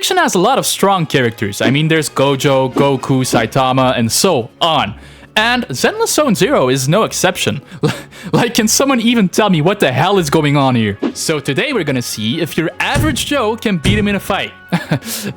Fiction has a lot of strong characters. I mean, there's Gojo, Goku, Saitama, and so on. And Zenless Zone Zero is no exception. Like, can someone even tell me what the hell is going on here? So today we're gonna see if your average Joe can beat him in a fight.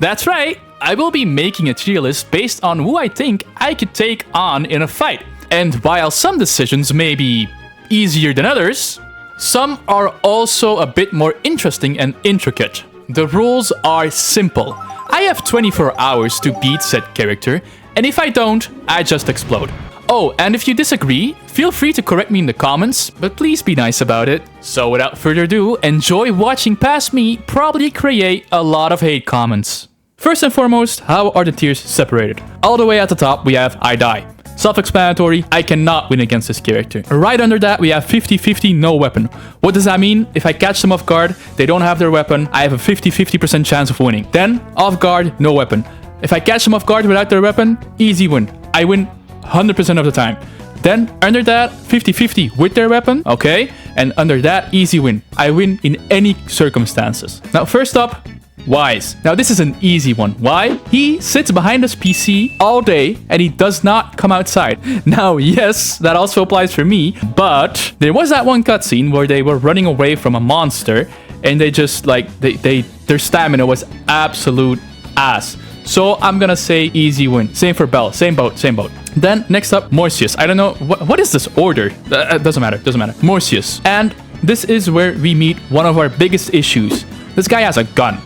That's right, I will be making a tier list based on who I think I could take on in a fight. And while some decisions may be easier than others, some are also a bit more interesting and intricate. The rules are simple. I have 24 hours to beat said character, and if I don't, I just explode. Oh, and if you disagree, feel free to correct me in the comments, but please be nice about it. So without further ado, enjoy watching past me probably create a lot of hate comments. First and foremost, how are the tiers separated? All the way at the top, we have I die. Self-explanatory, I cannot win against this character. Right under that, we have 50-50 no weapon. What does that mean? If I catch them off guard, they don't have their weapon, I have a 50-50% chance of winning. Then, off guard, no weapon. If I catch them off guard without their weapon, easy win. I win 100% of the time. Then, under that, 50-50 with their weapon, okay? And under that, easy win. I win in any circumstances. Now, first up, Wise. Now, this is an easy one. Why? He sits behind his PC all day and he does not come outside. Now, yes, that also applies for me, but there was that one cutscene where they were running away from a monster and they just, like, their stamina was absolute ass. So I'm gonna say easy win. Same for Bell. Same boat, same boat. Then next up, Morpheus. I don't know what is this order. Doesn't matter. Morpheus. And this is where we meet one of our biggest issues. This guy has a gun.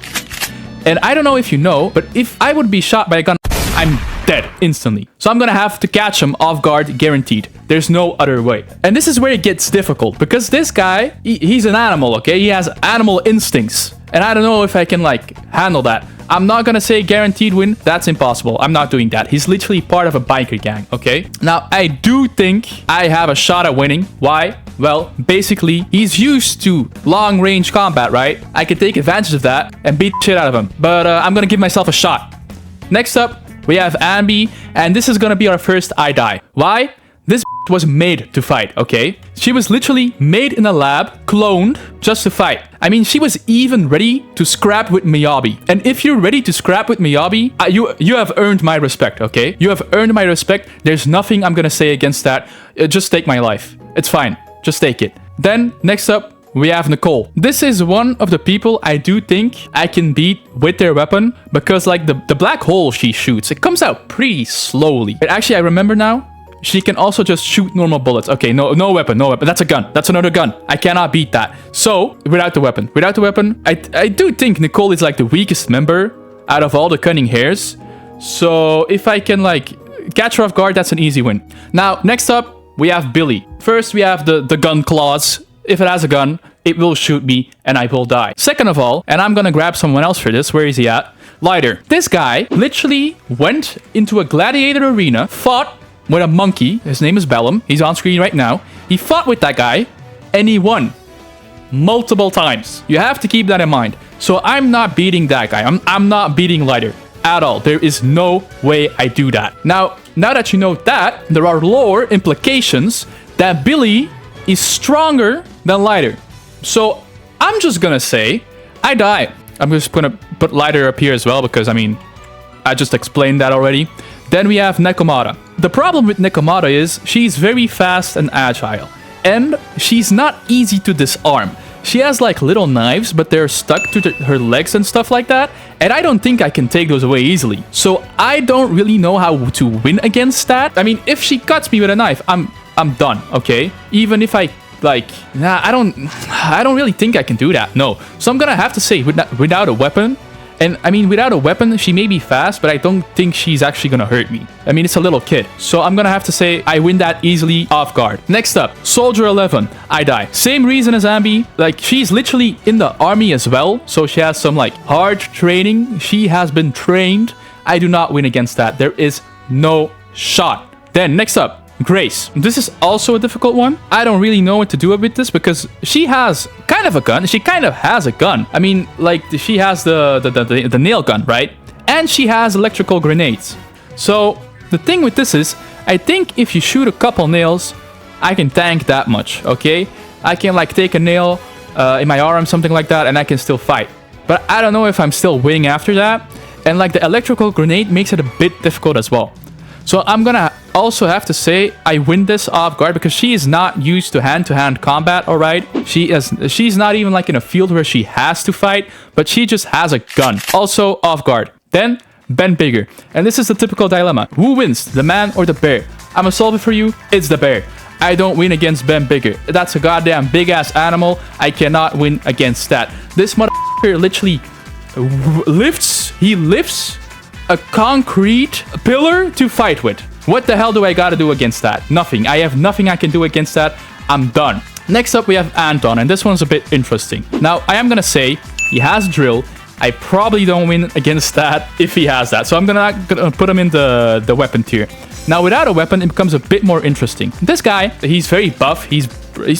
And I don't know if you know, but if I would be shot by a gun, I'm dead instantly. So I'm gonna have to catch him off guard, guaranteed. There's no other way. And this is where it gets difficult because this guy, he's an animal, okay? He has animal instincts. And I don't know if I can, like, handle that. I'm not gonna say guaranteed win. That's impossible. I'm not doing that. He's literally part of a biker gang, okay? Now, I do think I have a shot at winning. Why? Well, basically, he's used to long-range combat, right? I can take advantage of that and beat the shit out of him. But I'm gonna give myself a shot. Next up, we have Ambi, and this is gonna be our first I die. Why? This was made to fight, okay? She was literally made in a lab, cloned, just to fight. I mean, she was even ready to scrap with Miyabi. And if you're ready to scrap with Miyabi, you have earned my respect, okay? You have earned my respect. There's nothing I'm gonna say against that. Just take my life. It's fine. Just take it. Then, next up, we have Nicole. This is one of the people I do think I can beat with their weapon because, like, the black hole she shoots, it comes out pretty slowly. But actually, I remember now, she can also just shoot normal bullets. Okay, no weapon. That's a gun. That's another gun. I cannot beat that. So, without the weapon, I do think Nicole is, like, the weakest member out of all the cunning hairs. So, if I can, like, catch her off guard, that's an easy win. Now, next up, we have Billy. First, we have the gun clause. If it has a gun, it will shoot me and I will die. Second of all, and I'm gonna grab someone else for this. Where is he at? Lighter. This guy literally went into a gladiator arena, fought with a monkey. His name is Bellum. He's on screen right now. He fought with that guy and he won multiple times. You have to keep that in mind. So I'm not beating that guy. I'm not beating Lighter at all. There is no way I do that. Now that you know that, there are lore implications that Billy is stronger than Lighter. So I'm just gonna say I die. I'm just gonna put Lighter up here as well because, I mean, I just explained that already. Then we have Nekomata. The problem with Nekomata is she's very fast and agile, and she's not easy to disarm. She has, like, little knives, but they're stuck to her legs and stuff like that, and I don't think I can take those away easily. So I don't really know how to win against that. I mean, if she cuts me with a knife, I'm done, okay? Even if I, like, nah, I don't really think I can do that, no. So I'm gonna have to say without a weapon. And, I mean, without a weapon, she may be fast, but I don't think she's actually gonna hurt me. I mean, it's a little kid. So I'm gonna have to say I win that easily off guard. Next up, Soldier 11. I die. Same reason as Ambi. Like, she's literally in the army as well. So she has some, like, hard training. She has been trained. I do not win against that. There is no shot. Then, next up, Grace. This is also a difficult one. I don't really know what to do with this because she has kind of a gun. She kind of has a gun. I mean, like, she has the nail gun, right? And she has electrical grenades. So the thing with this is, I think if you shoot a couple nails, I can tank that much, okay? I can, like, take a nail in my arm, something like that, and I can still fight. but I don't know if I'm still winning after that. And like the electrical grenade makes it a bit difficult as well. So I'm gonna also have to say I win this off guard because she is not used to hand-to-hand combat, alright? She's not even like in a field where she has to fight, but she just has a gun. Also off guard. Then Ben Bigger. And this is the typical dilemma. Who wins, the man or the bear? I'm gonna solve it for you. It's the bear. I don't win against Ben Bigger. That's a goddamn big-ass animal. I cannot win against that. This motherfucker literally lifts a concrete pillar to fight with. What the hell do I gotta do against that? Nothing. I have nothing I can do against that. I'm done. Next up, we have Anton, and this one's a bit interesting. Now, I am gonna say he has drill. I probably don't win against that if he has that. So I'm gonna put him in the weapon tier. Now, without a weapon, it becomes a bit more interesting. This guy, he's very buff. He's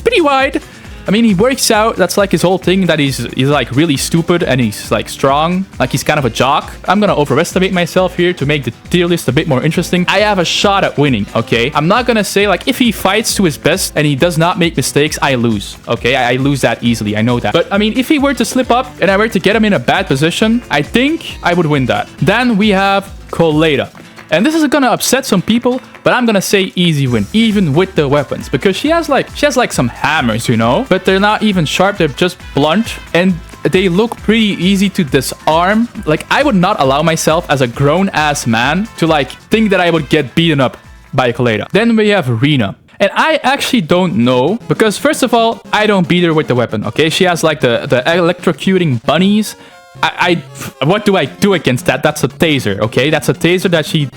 pretty wide. I mean, he works out. That's like his whole thing, that he's like really stupid and he's like strong. Like he's kind of a jock. I'm gonna overestimate myself here to make the tier list a bit more interesting. I have a shot at winning, okay? I'm not gonna say like if he fights to his best and he does not make mistakes, I lose, okay? I lose that easily, I know that. But I mean, if he were to slip up and I were to get him in a bad position, I think I would win that. Then we have Koleda. And this is gonna upset some people, but I'm gonna say easy win, even with the weapons, because she has like some hammers, you know, but they're not even sharp, they're just blunt, and they look pretty easy to disarm. Like, I would not allow myself as a grown-ass man to like think that I would get beaten up by Koleda. Then we have Rena. And I actually don't know, because first of all, I don't beat her with the weapon, okay? She has like the electrocuting bunnies. What do I do against that? That's a taser, okay? That's a taser that she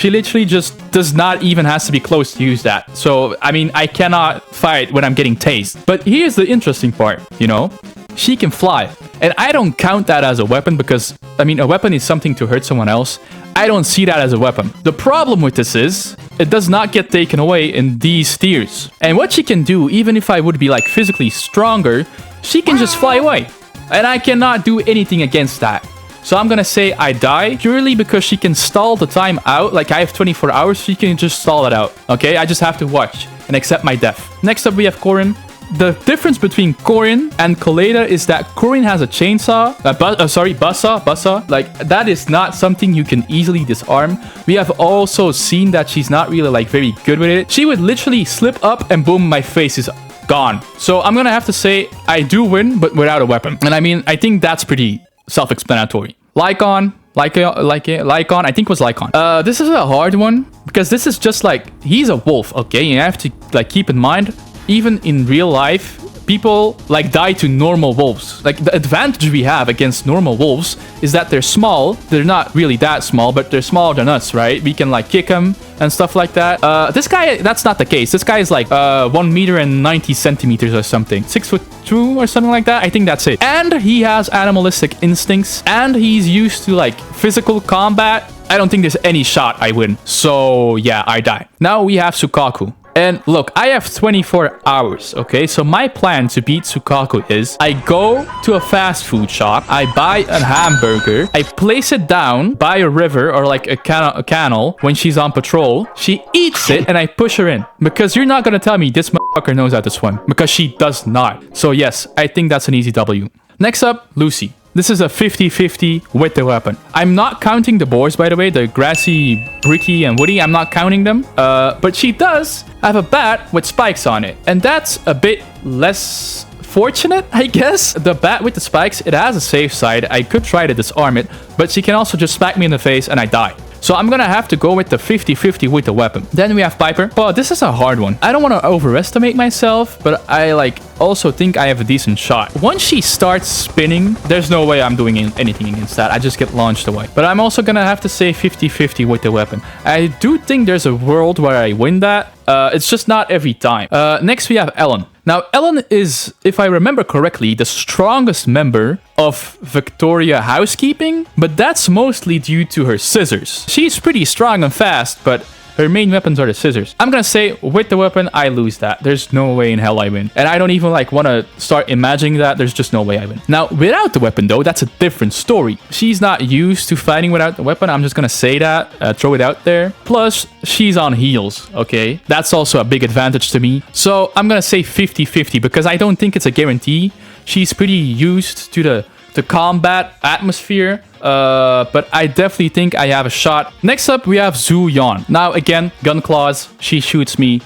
literally just does not even has to be close to use that. So, I mean, I cannot fight when I'm getting tased. But here's the interesting part, you know? She can fly. And I don't count that as a weapon because, I mean, a weapon is something to hurt someone else. I don't see that as a weapon. The problem with this is, it does not get taken away in these tiers. And what she can do, even if I would be like physically stronger, she can just fly away. And I cannot do anything against that. So I'm gonna say I die purely because she can stall the time out. Like I have 24 hours, she can just stall it out. Okay, I just have to watch and accept my death. Next up we have Corin. The difference between Corin and Koleda is that Corin has a chainsaw. Bassa. Like that is not something you can easily disarm. We have also seen that she's not really like very good with it. She would literally slip up and boom, my face is gone. So I'm gonna have to say I do win, but without a weapon. And I mean, I think that's pretty self-explanatory. Lycon, I think it was Lycon. This is a hard one because this is just like, he's a wolf, okay? You have to like keep in mind, even in real life, people like die to normal wolves. Like the advantage we have against normal wolves is that they're small. They're not really that small, but they're smaller than us, right? We can like kick them and stuff like that. This guy, that's not the case. This guy is like 1 meter and 90 centimeters or something. 6'2" or something like that. I think that's it. And he has animalistic instincts and he's used to like physical combat. I don't think there's any shot I win. So yeah, I die. Now we have Sukaku. And look, I have 24 hours, okay? So my plan to beat Sukaku is I go to a fast food shop, I buy a hamburger, I place it down by a river or like a canal when she's on patrol. She eats it and I push her in. Because you're not gonna tell me this motherfucker knows how to swim. Because she does not. So yes, I think that's an easy W. Next up, Lucy. This is a 50-50 with the weapon. I'm not counting the boars, by the way. The grassy, bricky, and woody. I'm not counting them. But she does have a bat with spikes on it. And that's a bit less fortunate, I guess. The bat with the spikes, it has a safe side. I could try to disarm it. But she can also just smack me in the face and I die. So I'm gonna have to go with the 50-50 with the weapon. Then we have Piper. Well, this is a hard one. I don't want to overestimate myself, but I like also think I have a decent shot. Once she starts spinning, there's no way I'm doing anything against that. I just get launched away. But I'm also gonna have to say 50-50 with the weapon. I do think there's a world where I win that. It's just not every time. Next we have Ellen. Now, Ellen is, if I remember correctly, the strongest member of Victoria Housekeeping, but that's mostly due to her scissors. She's pretty strong and fast, but her main weapons are the scissors. I'm gonna say with the weapon, I lose that. There's no way in hell I win. And I don't even like want to start imagining that. There's just no way I win. Now, without the weapon though, that's a different story. She's not used to fighting without the weapon. I'm just gonna say that, throw it out there. Plus, she's on heels, okay? That's also a big advantage to me. So I'm gonna say 50-50 because I don't think it's a guarantee. She's pretty used to the combat atmosphere. But I definitely think I have a shot. Next up, we have Zhu Yan. Now, again, gun claws. She shoots me.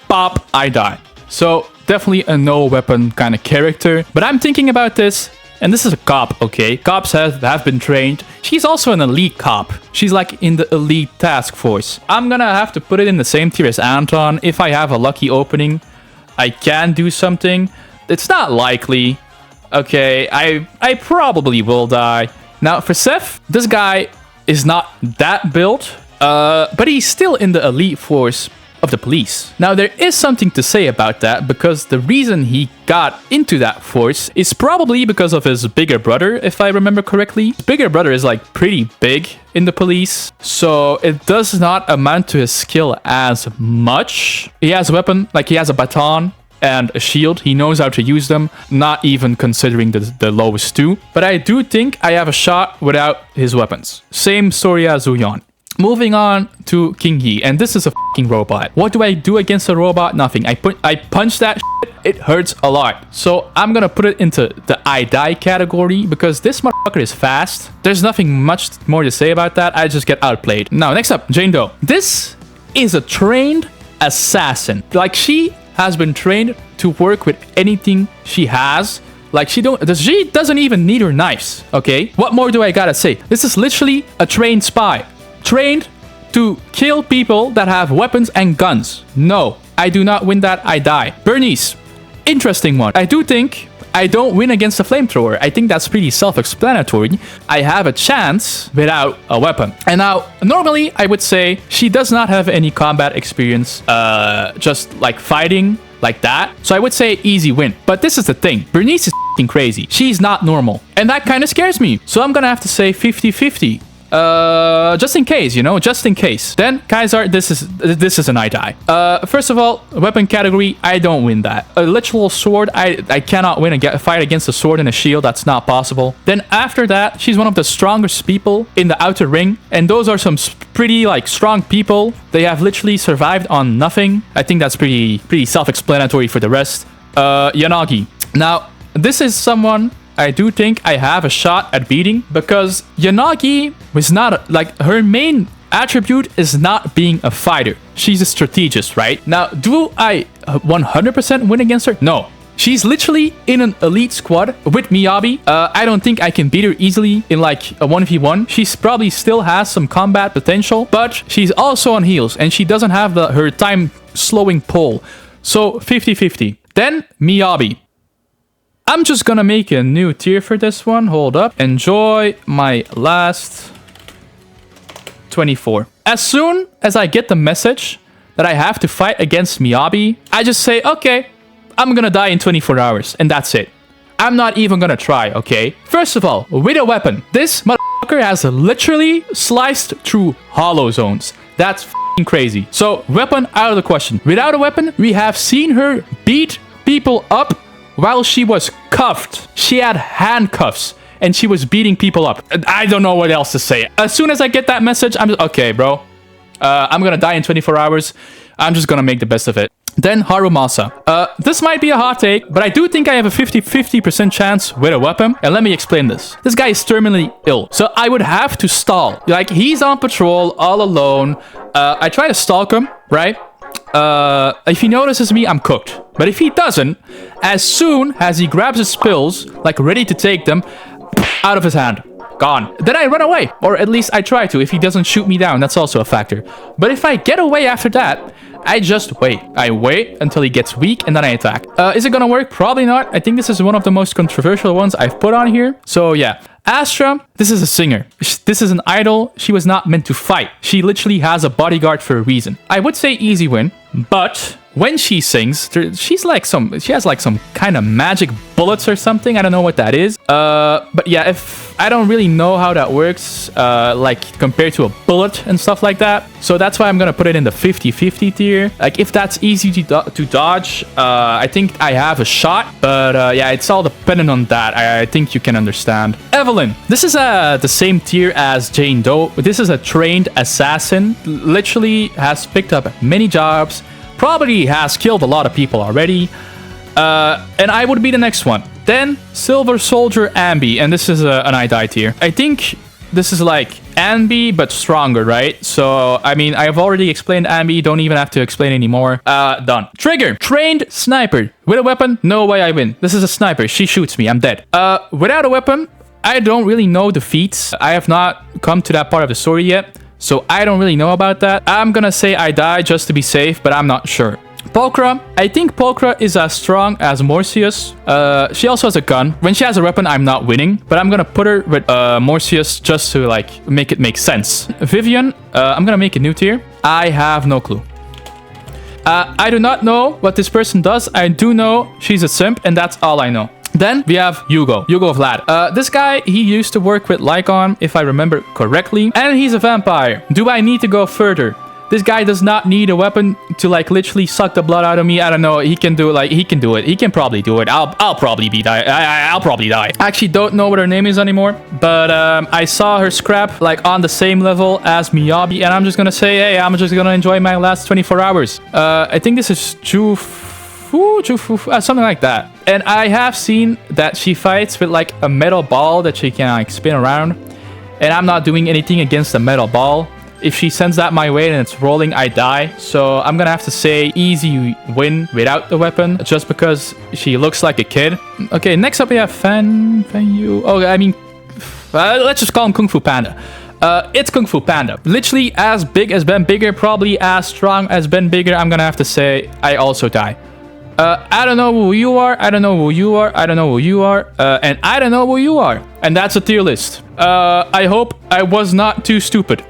Pop, I die. So, definitely a no weapon kind of character. But I'm thinking about this. And this is a cop, okay? Cops have been trained. She's also an elite cop. She's like in the elite task force. I'm gonna have to put it in the same tier as Anton. If I have a lucky opening, I can do something. It's not likely. Okay, I probably will die. Now, for Seth, this guy is not that built, but he's still in the elite force of the police. Now, there is something to say about that, because the reason he got into that force is probably because of his bigger brother, if I remember correctly. His bigger brother is like pretty big in the police, so it does not amount to his skill as much. He has a weapon, like he has a baton and a shield. He knows how to use them, not even considering the lowest two. But I do think I have a shot without his weapons. Same story as Zhu Yan. Moving on to King Yi, and this is a fucking robot. What do I do against a robot? Nothing. I punch that shit. It hurts a lot. So I'm gonna put it into the I die category, because this motherfucker is fast. There's nothing much more to say about that. I just get outplayed. Now, next up, Jane Doe. This is a trained assassin. Like, she has been trained to work with anything she has. Like, she doesn't even need her knives, okay? What more do I gotta say? This is literally a trained spy. Trained to kill people that have weapons and guns. No, I do not win that, I die. Bernice, interesting one. I do think I don't win against a flamethrower. I think that's pretty self-explanatory. I have a chance without a weapon. And now, normally, I would say she does not have any combat experience, just like fighting like that. So I would say easy win. But this is the thing. Bernice is f***ing crazy. She's not normal. And that kind of scares me. So I'm gonna have to say 50-50. Just in case, you know, just in case. Then, Kaisar, this is an I die. First of all, weapon category, I don't win that. A literal sword, I cannot win a fight against a sword and a shield. That's not possible. Then after that, she's one of the strongest people in the outer ring. And those are some pretty, like, strong people. They have literally survived on nothing. I think that's pretty self-explanatory for the rest. Yanagi. Now, this is someone I do think I have a shot at beating, because Yanagi was not, like, her main attribute is not being a fighter. She's a strategist, right? Now, do I 100% win against her? No. She's literally in an elite squad with Miyabi. I don't think I can beat her easily in like a 1v1. She's probably still has some combat potential, but she's also on heals and she doesn't have her time slowing pull. So 50-50. Then Miyabi. I'm just gonna make a new tier for this one. Hold up. Enjoy my last 24. As soon as I get the message that I have to fight against Miyabi, I just say, okay, I'm gonna die in 24 hours. And that's it. I'm not even gonna try, okay? First of all, with a weapon, this motherfucker has literally sliced through hollow zones. That's f***ing crazy. So, weapon out of the question. Without a weapon, we have seen her beat people up while she was cuffed. She had handcuffs and she was beating people up. I don't know what else to say. As soon as I get that message, I'm just, okay, bro. I'm gonna die in 24 hours. I'm just gonna make the best of it. Then Harumasa. This might be a hot take, but I do think I have a 50% chance with a weapon. And let me explain this. This guy is terminally ill. So I would have to stall. Like, he's on patrol all alone. I try to stalk him, right? If he notices me, I'm cooked. But if he doesn't, as soon as he grabs his pills, like ready to take them, out of his hand. Gone. Then I run away. Or at least I try to. If he doesn't shoot me down, that's also a factor. But if I get away after that, I just wait. I wait until he gets weak and then I attack. Is it gonna work? Probably not. I think this is one of the most controversial ones I've put on here. So yeah. Astra, this is a singer. This is an idol. She was not meant to fight. She literally has a bodyguard for a reason. I would say easy win, but when she sings, she has like some kind of magic bullets or something. I don't know what that is. But yeah, if I don't really know how that works, like compared to a bullet and stuff like that. So that's why I'm gonna put it in the 50-50 tier. Like if that's easy to dodge, I think I have a shot. But yeah, it's all dependent on that. I think you can understand. Evelyn, this is the same tier as Jane Doe. This is a trained assassin. Literally has picked up many jobs. Probably has killed a lot of people already. And I would be the next one. Then Silver Soldier Ambi, and this is an I die tier. I think this is like Ambi, but stronger, right? So, I mean, I've already explained Ambi. Don't even have to explain anymore. Done. Trigger. Trained sniper. With a weapon, no way I win. This is a sniper. She shoots me. I'm dead. Without a weapon, I don't really know the feats. I have not come to that part of the story yet, so I don't really know about that. I'm gonna say I die just to be safe, but I'm not sure. Pulchra. I think Pulchra is as strong as Morpheus. She also has a gun. When she has a weapon, I'm not winning, but I'm gonna put her with Morpheus just to like make it make sense. Vivian. I'm gonna make a new tier. I have no clue. I do not know what this person does. I do know she's a simp, and that's all I know. Then we have Hugo Vlad. This guy, he used to work with Lycon, if I remember correctly, and he's a vampire. Do I need to go further? This guy does not need a weapon to like literally suck the blood out of me. I don't know. He can do it. Like he can do it. He can probably do it. I'll probably be die. I'll probably die. I actually don't know what her name is anymore, but I saw her scrap like on the same level as Miyabi, and I'm just gonna say, hey, I'm just gonna enjoy my last 24 hours. I think this is something like that. And I have seen that she fights with like a metal ball that she can like spin around, and I'm not doing anything against the metal ball. If she sends that my way and it's rolling, I die. So I'm gonna have to say easy win without the weapon, just because she looks like a kid. Okay, next up we have Fan Yu. Oh, I mean, let's just call him Kung Fu Panda. It's Kung Fu Panda. Literally as big as Ben Bigger, probably as strong as Ben Bigger. I'm gonna have to say I also die. I don't know who you are. I don't know who you are. I don't know who you are. And I don't know who you are. And that's a tier list. I hope I was not too stupid.